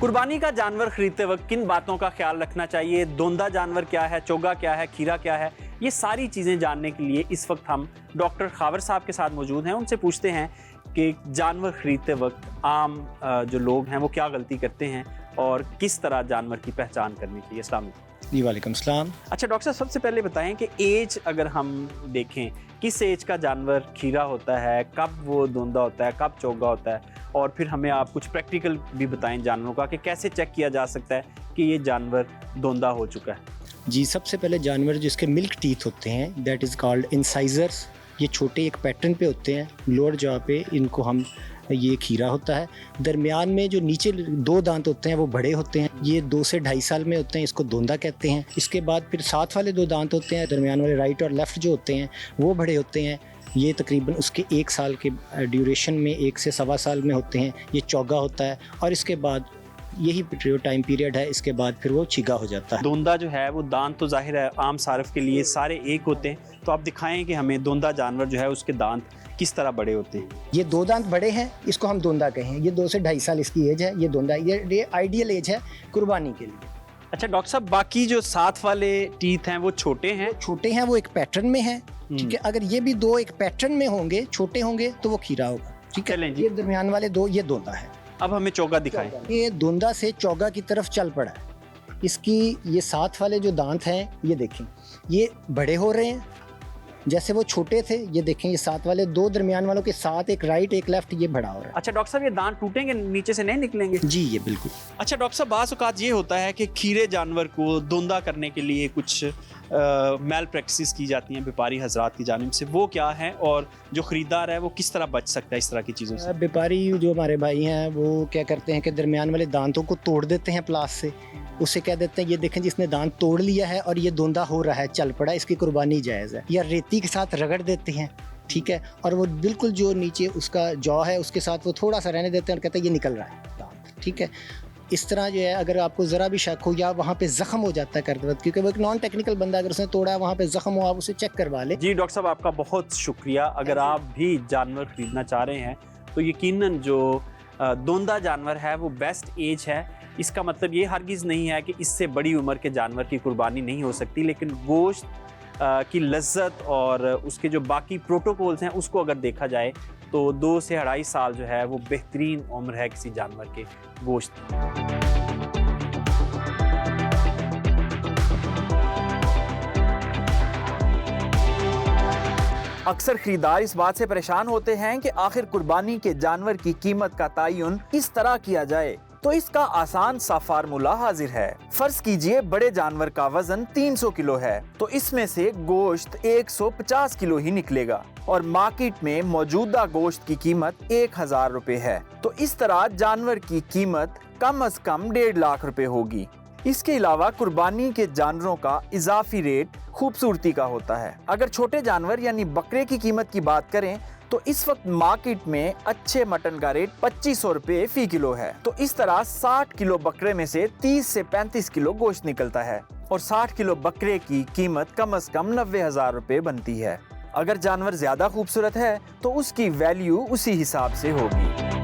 कुर्बानी का जानवर खरीदते वक्त किन बातों का ख्याल रखना चाहिए, दोंदा जानवर क्या है, चोगा क्या है, खीरा क्या है, ये सारी चीज़ें जानने के लिए इस वक्त हम डॉक्टर खावर साहब के साथ मौजूद हैं। उनसे पूछते हैं कि जानवर खरीदते वक्त आम जो लोग हैं वो क्या गलती करते हैं और किस तरह जानवर की पहचान करनी चाहिए। अस्सलाम वालेकुम। जी वालेकुम सलाम। अच्छा डॉक्टर साहब, सबसे पहले बताएं कि एज अगर हम देखें, किस एज का जानवर खीरा होता है, कब वो दोंदा होता है, कब चोगा होता है, और फिर हमें आप कुछ प्रैक्टिकल भी बताएं जानवरों का कि कैसे चेक किया जा सकता है कि ये जानवर दोंदा हो चुका है। जी, सबसे पहले जानवर जिसके मिल्क टीथ होते हैं, दैट इज़ कॉल्ड इंसाइजर्स। ये छोटे एक पैटर्न पे होते हैं, लोअर जॉ पे, इनको हम ये खीरा होता है। दरमियान में जो नीचे दो दांत होते हैं वो बड़े होते हैं, ये 2 से 2.5 साल में होते हैं, इसको दोंदा कहते हैं। इसके बाद फिर साथ वाले 2 दांत होते हैं, दरमियान वाले राइट और लेफ़्ट जो होते हैं वो बड़े होते हैं, ये तकरीबन उसके 1 साल के ड्यूरेशन में 1 से सवा साल में होते हैं, ये चौगा होता है। और इसके बाद यही जो टाइम पीरियड है, इसके बाद फिर वो चिगा हो जाता है। दोंदा जो है वो दांत तो जाहिर है आम सारफ के लिए सारे एक होते हैं, तो आप दिखाएं कि हमें दोंदा जानवर जो है उसके दांत किस तरह बड़े होते हैं। ये 2 दांत बड़े हैं, इसको हम दोंदा कहें। ये 2 से 2.5 साल इसकी एज है, ये दोंदा, ये आइडियल एज है कुर्बानी के लिए। अच्छा डॉक्टर साहब, बाकी जो साथ वाले टीथ हैं वो छोटे हैं? छोटे हैं, वो एक पैटर्न में है, ठीक है। अगर ये भी 2 एक पैटर्न में होंगे, छोटे होंगे, तो वो खीरा होगा, ठीक है। चलें जी। ये दरमियान वाले 2 ये दोंदा है। अब हमें चोगा दिखाएं। ये दोंदा से चौगा की तरफ चल पड़ा है। इसकी ये साथ वाले जो दांत हैं, ये देखें, ये बड़े हो रहे हैं। जैसे वो छोटे थे, ये देखें, ये साथ वाले 2 दरमियान वालों के साथ, एक राइट एक लेफ्ट, ये बड़ा हो रहा है। अच्छा डॉक्टर साहब, ये दांत टूटेंगे, नीचे से नहीं निकलेंगे? जी, ये बिल्कुल। अच्छा डॉक्टर साहब, बाज़ औक़ात ये होता है कि खीरे जानवर को दोंदा करने के लिए कुछ मैल प्रैक्टिस की जाती हैं व्यापारी हजरात की जानिब से, वो क्या है और जो ख़रीदार है वो किस तरह बच सकता है इस तरह की चीज़ों से? व्यापारी जो हमारे भाई हैं वो क्या करते हैं कि दरमियान वाले दांतों को तोड़ देते हैं प्लास से। उससे कह देते हैं, ये देखें जिसने दांत तोड़ लिया है और ये दोंदा हो रहा है, चल पड़ा, इसकी कुर्बानी जायज़ है। या रेती के साथ रगड़ देते हैं, ठीक है, और वो बिल्कुल जो नीचे उसका जॉ है उसके साथ वो थोड़ा सा रहने देते हैं और कहते हैं ये निकल रहा है दांत, ठीक है। इस तरह जो है, अगर आपको ज़रा भी शक हो या वहाँ पे ज़ख्म हो जाता है करते वक्त, क्योंकि वो एक नॉन टेक्निकल बंदा, अगर उसने तोड़ा है वहाँ पे ज़ख्म हो, आप उसे चेक करवा लें। जी डॉक्टर साहब, आपका बहुत शुक्रिया। अगर आप भी जानवर ख़रीदना चाह रहे हैं तो यकीनन जो दोंदा जानवर है वो बेस्ट एज है। इसका मतलब ये हरगिज़ नहीं है कि इससे बड़ी उम्र के जानवर की कुर्बानी नहीं हो सकती, लेकिन गोश्त की लज्जत और उसके जो बाकी प्रोटोकॉल्स हैं उसको अगर देखा जाए तो 2 से 2.5 साल जो है वो बेहतरीन उम्र है किसी जानवर के गोश्त की। अक्सर खरीदार इस बात से परेशान होते हैं कि आखिर कुर्बानी के जानवर की कीमत का तयन किस तरह किया जाए, तो इसका आसान सा फार्मूला हाजिर है। फर्ज कीजिए बड़े जानवर का वजन 300 किलो है, तो इसमें से गोश्त 150 किलो ही निकलेगा और मार्केट में मौजूदा गोश्त की कीमत 1000 रुपए है। तो इस तरह जानवर की कीमत कम से कम 1.5 लाख रुपए होगी। इसके अलावा कुर्बानी के जानवरों का इजाफी रेट खूबसूरती का होता है। अगर छोटे जानवर यानी बकरे की कीमत की बात करें तो इस वक्त मार्केट में अच्छे मटन का रेट 2500 रुपए फी किलो है। तो इस तरह 60 किलो बकरे में से 30 से 35 किलो गोश्त निकलता है और 60 किलो बकरे की कीमत कम से कम 90,000 रुपए बनती है। अगर जानवर ज्यादा खूबसूरत है तो उसकी वैल्यू उसी हिसाब से होगी।